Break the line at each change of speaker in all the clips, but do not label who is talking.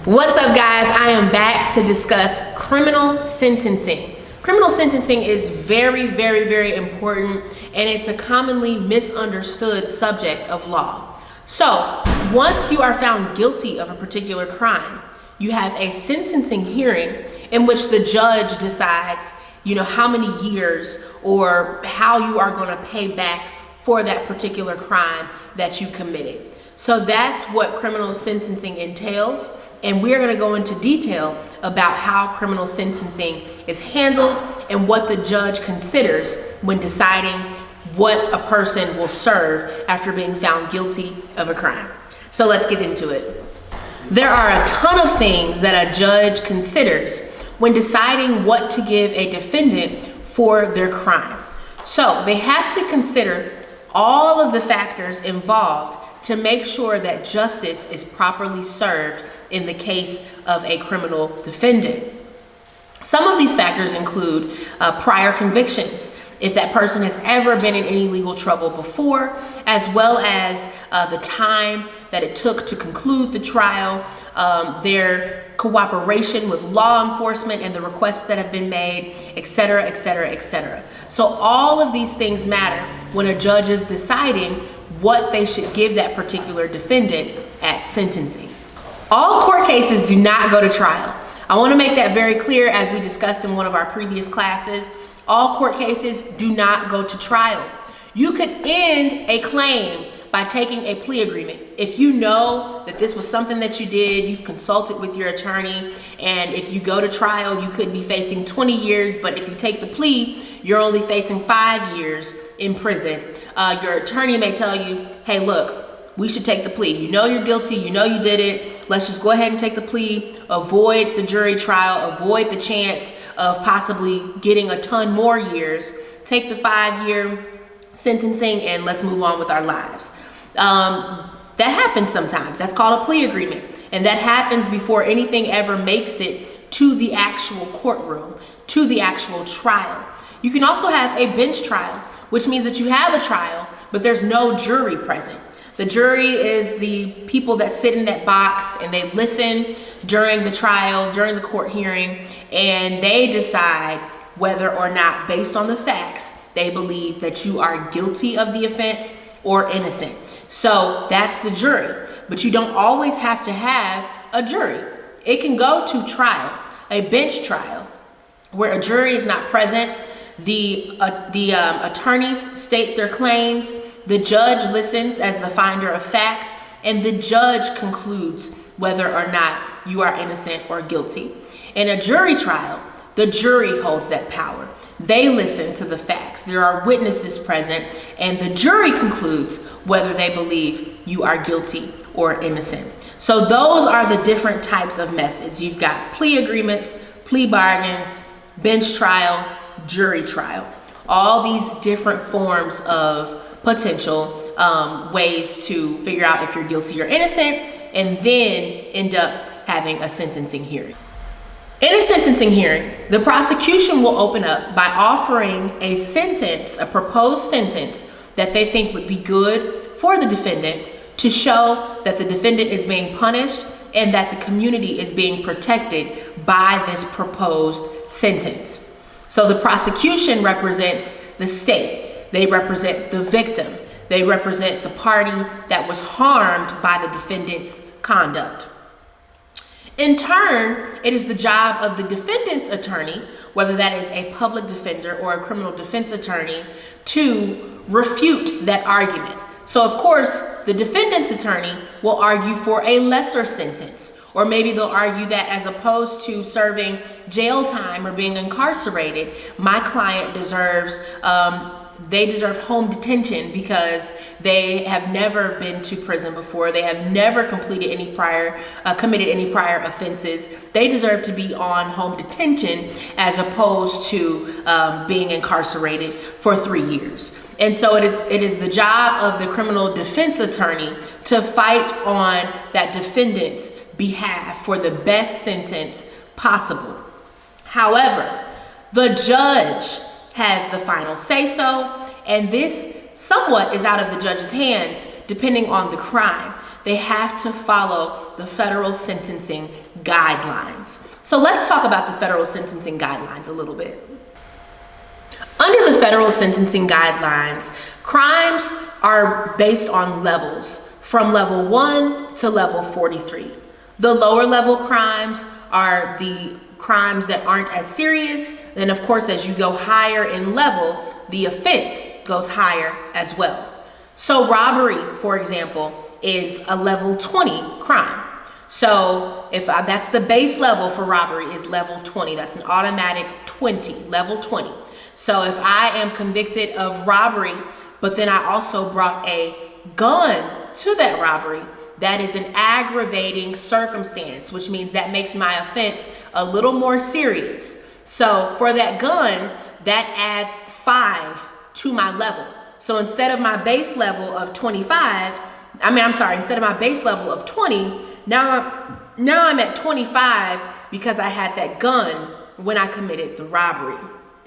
What's up, guys? I am back to discuss criminal sentencing. Criminal sentencing is very, very important, and it's a commonly misunderstood subject of law. So, once you are found guilty of a particular crime, you have a sentencing hearing in which the judge decides, how many years or how you are going to pay back for that particular crime that you committed. So that's what criminal sentencing entails. And we're going to go into detail about how criminal sentencing is handled and what the judge considers when deciding what a person will serve after being found guilty of a crime. So let's get into it. There are a ton of things that a judge considers when deciding what to give a defendant for their crime. So they have to consider all of the factors involved to make sure that justice is properly served in the case of a criminal defendant. Some of these factors include prior convictions, if that person has ever been in any legal trouble before, as well as the time that it took to conclude the trial, their cooperation with law enforcement and the requests that have been made, etc., etc., etc. So all of these things matter when a judge is deciding what they should give that particular defendant at sentencing. All court cases do not go to trial. I want to make that very clear, as we discussed in one of our previous classes. All court cases do not go to trial. You could end a claim by taking a plea agreement. If you know that this was something that you did, you've consulted with your attorney, and if you go to trial, you could be facing 20 years, but if you take the plea, you're only facing 5 years in prison. Your attorney may tell you, hey, look, we should take the plea. You know you're guilty, you know you did it. Let's just go ahead and take the plea, avoid the jury trial, avoid the chance of possibly getting a ton more years. Take the 5-year sentencing and let's move on with our lives. That happens sometimes. That's called a plea agreement. And that happens before anything ever makes it to the actual courtroom, to the actual trial. You can also have a bench trial, which means that you have a trial, but there's no jury present. The jury is the people that sit in that box and they listen during the trial, during the court hearing, and they decide whether or not, based on the facts, they believe that you are guilty of the offense or innocent. So that's the jury, but you don't always have to have a jury. It can go to trial, a bench trial, where a jury is not present. The attorneys state their claims. The judge listens as the finder of fact, and the judge concludes whether or not you are innocent or guilty. In a jury trial, the jury holds that power. They listen to the facts. There are witnesses present, and the jury concludes whether they believe you are guilty or innocent. So those are the different types of methods. You've got plea agreements, plea bargains, bench trial, jury trial. All these different forms of potential ways to figure out if you're guilty or innocent, and then end up having a sentencing hearing. In a sentencing hearing, the prosecution will open up by offering a sentence, a proposed sentence that they think would be good for the defendant to show that the defendant is being punished and that the community is being protected by this proposed sentence. So the prosecution represents the state. They represent the victim. They represent the party that was harmed by the defendant's conduct. In turn, it is the job of the defendant's attorney, whether that is a public defender or a criminal defense attorney, to refute that argument. So of course, the defendant's attorney will argue for a lesser sentence, or maybe they'll argue that as opposed to serving jail time or being incarcerated, my client deserves they deserve home detention because they have never been to prison before. They have never committed any prior offenses. They deserve to be on home detention as opposed to being incarcerated for 3 years. And so it is the job of the criminal defense attorney to fight on that defendant's behalf for the best sentence possible. However, the judge has the final say-so, and this somewhat is out of the judge's hands depending on the crime. They have to follow the federal sentencing guidelines. So let's talk about the federal sentencing guidelines a little bit. Under the federal sentencing guidelines, crimes are based on levels from level 1 to level 43. The lower level crimes are the crimes that aren't as serious. Then of course, as you go higher in level, the offense goes higher as well. So robbery, for example, is a level 20 crime. So that's the base level for robbery is level 20. That's an automatic 20, level 20. So if I am convicted of robbery, but then I also brought a gun to that robbery, that is an aggravating circumstance, which means that makes my offense a little more serious. So for that gun, that adds 5 to my level. So instead of my base level of 25, instead of my base level of 20, now I'm at 25 because I had that gun when I committed the robbery.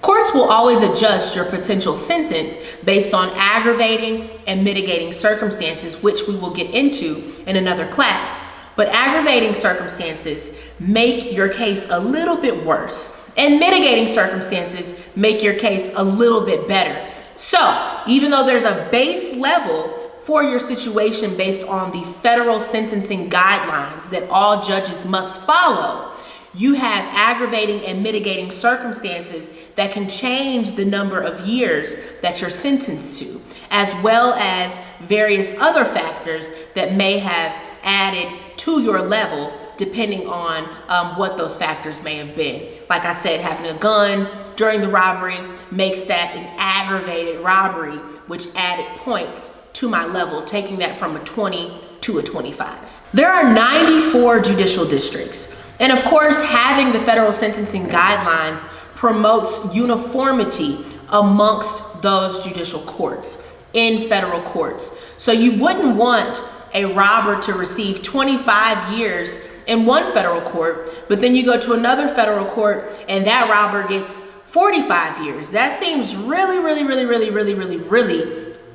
Courts will always adjust your potential sentence based on aggravating and mitigating circumstances, which we will get into in another class. But aggravating circumstances make your case a little bit worse, and mitigating circumstances make your case a little bit better. So even though there's a base level for your situation based on the federal sentencing guidelines that all judges must follow, you have aggravating and mitigating circumstances that can change the number of years that you're sentenced to, as well as various other factors that may have added to your level depending on what those factors may have been. Like I said, having a gun during the robbery makes that an aggravated robbery, which added points to my level, taking that from a 20 to a 25. There are 94 judicial districts. And of course, having the federal sentencing guidelines promotes uniformity amongst those judicial courts in federal courts. So you wouldn't want a robber to receive 25 years in one federal court, but then you go to another federal court and that robber gets 45 years. That seems really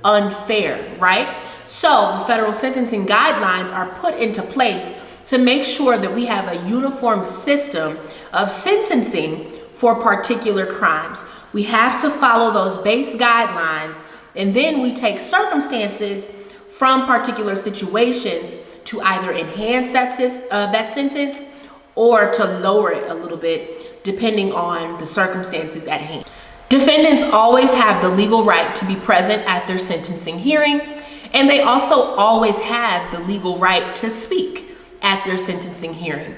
unfair, right? So the federal sentencing guidelines are put into place to make sure that we have a uniform system of sentencing for particular crimes. We have to follow those base guidelines, and then we take circumstances from particular situations to either enhance that sentence or to lower it a little bit, depending on the circumstances at hand. Defendants always have the legal right to be present at their sentencing hearing, and they also always have the legal right to speak at their sentencing hearing.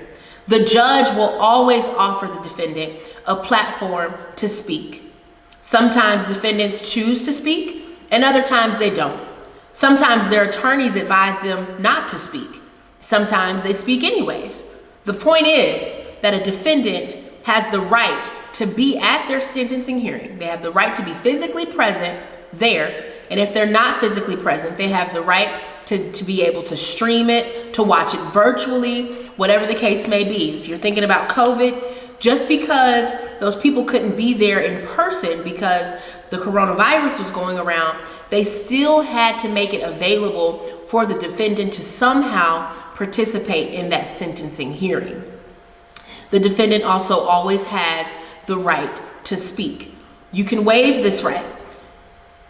The judge will always offer the defendant a platform to speak. Sometimes defendants choose to speak, and other times they don't. Sometimes their attorneys advise them not to speak. Sometimes they speak anyways. The point is that a defendant has the right to be at their sentencing hearing. They have the right to be physically present there, and if they're not physically present, they have the right to be able to stream it, to watch it virtually, whatever the case may be. If you're thinking about COVID, just because those people couldn't be there in person because the coronavirus was going around, they still had to make it available for the defendant to somehow participate in that sentencing hearing. The defendant also always has the right to speak. You can waive this right.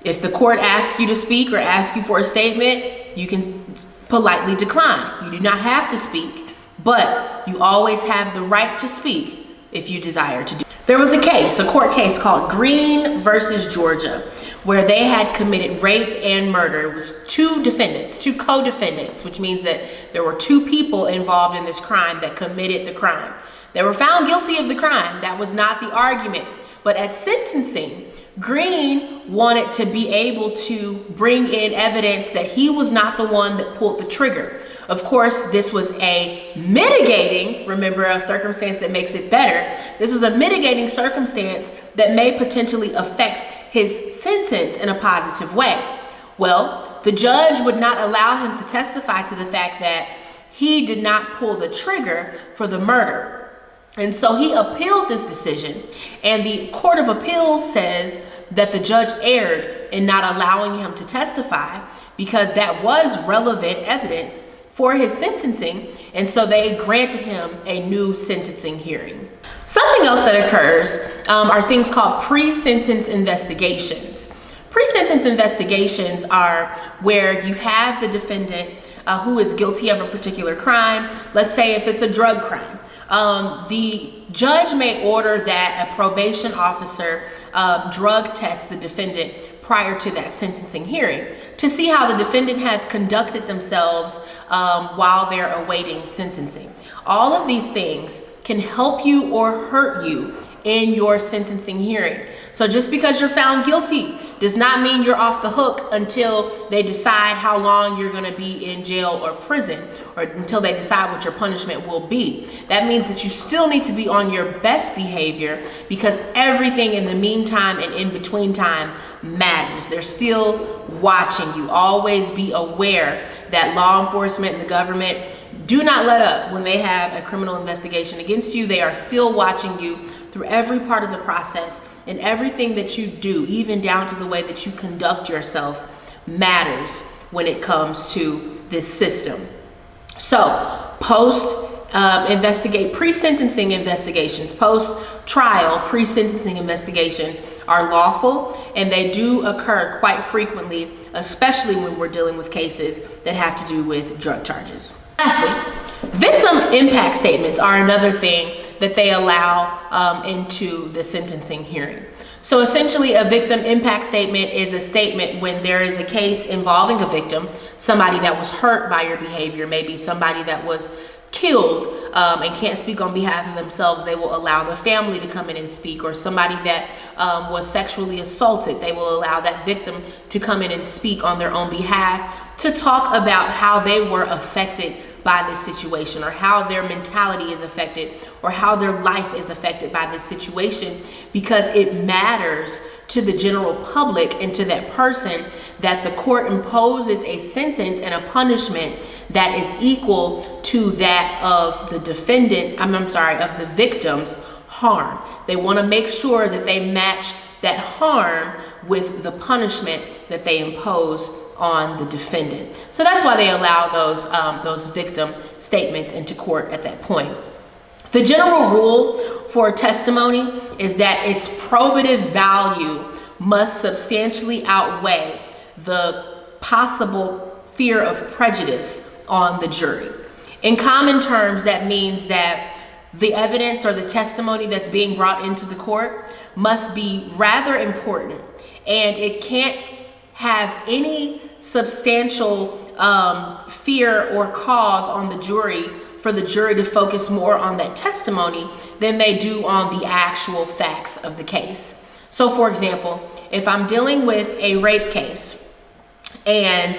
If the court asks you to speak or asks you for a statement, you can politely decline. You do not have to speak, but you always have the right to speak if you desire to do. There was a court case called Green versus Georgia, where they had committed rape and murder. It was two co-defendants, which means that there were two people involved in this crime that committed the crime. They were found guilty of the crime. That was not the argument. But at sentencing, Green wanted to be able to bring in evidence that he was not the one that pulled the trigger. Of course, this was a mitigating, remember, a circumstance that makes it better. This was a mitigating circumstance that may potentially affect his sentence in a positive way. Well, the judge would not allow him to testify to the fact that he did not pull the trigger for the murder. And so he appealed this decision, and the Court of Appeals says that the judge erred in not allowing him to testify because that was relevant evidence for his sentencing, and so they granted him a new sentencing hearing. Something else that occurs are things called pre-sentence investigations. Pre-sentence investigations are where you have the defendant who is guilty of a particular crime. Let's say if it's a drug crime, the judge may order that a probation officer drug test the defendant prior to that sentencing hearing to see how the defendant has conducted themselves while they're awaiting sentencing. All of these things can help you or hurt you in your sentencing hearing. So just because you're found guilty does not mean you're off the hook until they decide how long you're going to be in jail or prison, or until they decide what your punishment will be. That means that you still need to be on your best behavior, because everything in the meantime and in between time matters. They're still watching you. Always be aware that law enforcement and the government do not let up when they have a criminal investigation against you. They are still watching you through every part of the process, and everything that you do, even down to the way that you conduct yourself, matters when it comes to this system. So pre-sentencing investigations, post-trial pre-sentencing investigations are lawful, and they do occur quite frequently, especially when we're dealing with cases that have to do with drug charges. Lastly, victim impact statements are another thing that they allow into the sentencing hearing. So essentially, a victim impact statement is a statement when there is a case involving a victim, somebody that was hurt by your behavior, maybe somebody that was killed and can't speak on behalf of themselves. They will allow the family to come in and speak, or somebody that was sexually assaulted. They will allow that victim to come in and speak on their own behalf to talk about how they were affected by this situation, or how their mentality is affected, or how their life is affected by this situation, because it matters to the general public and to that person that the court imposes a sentence and a punishment that is equal to that of the of the victim's harm. They want to make sure that they match that harm with the punishment that they impose on the defendant. So that's why they allow those victim statements into court at that point. The general rule for testimony is that its probative value must substantially outweigh the possible fear of prejudice on the jury. In common terms, that means that the evidence or the testimony that's being brought into the court must be rather important, and it can't have any substantial fear or cause on the jury for the jury to focus more on that testimony than they do on the actual facts of the case. So for example, if I'm dealing with a rape case and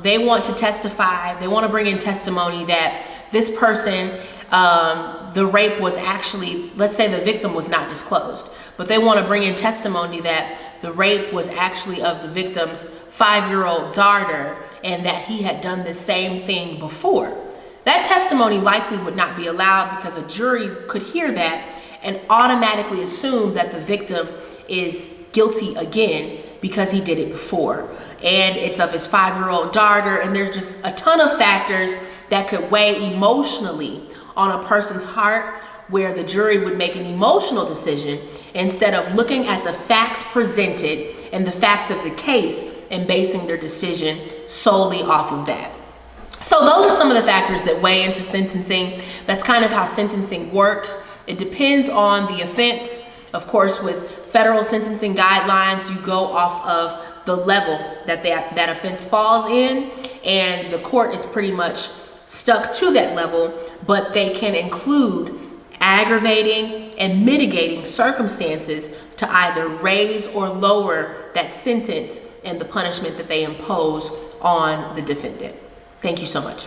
they want to testify, they want to bring in testimony that this person, the rape was actually, let's say the victim was not disclosed, but they want to bring in testimony that the rape was actually of the victim's 5-year-old daughter and that he had done the same thing before. That testimony likely would not be allowed, because a jury could hear that and automatically assume that the victim is guilty again because he did it before. And it's of his 5-year-old daughter, and there's just a ton of factors that could weigh emotionally on a person's heart, where the jury would make an emotional decision instead of looking at the facts presented and the facts of the case and basing their decision solely off of that. So those are some of the factors that weigh into sentencing. That's kind of how sentencing works. It depends on the offense. Of course, with federal sentencing guidelines, you go off of the level that that offense falls in, and the court is pretty much stuck to that level, but they can include aggravating and mitigating circumstances to either raise or lower that sentence and the punishment that they impose on the defendant. Thank you so much.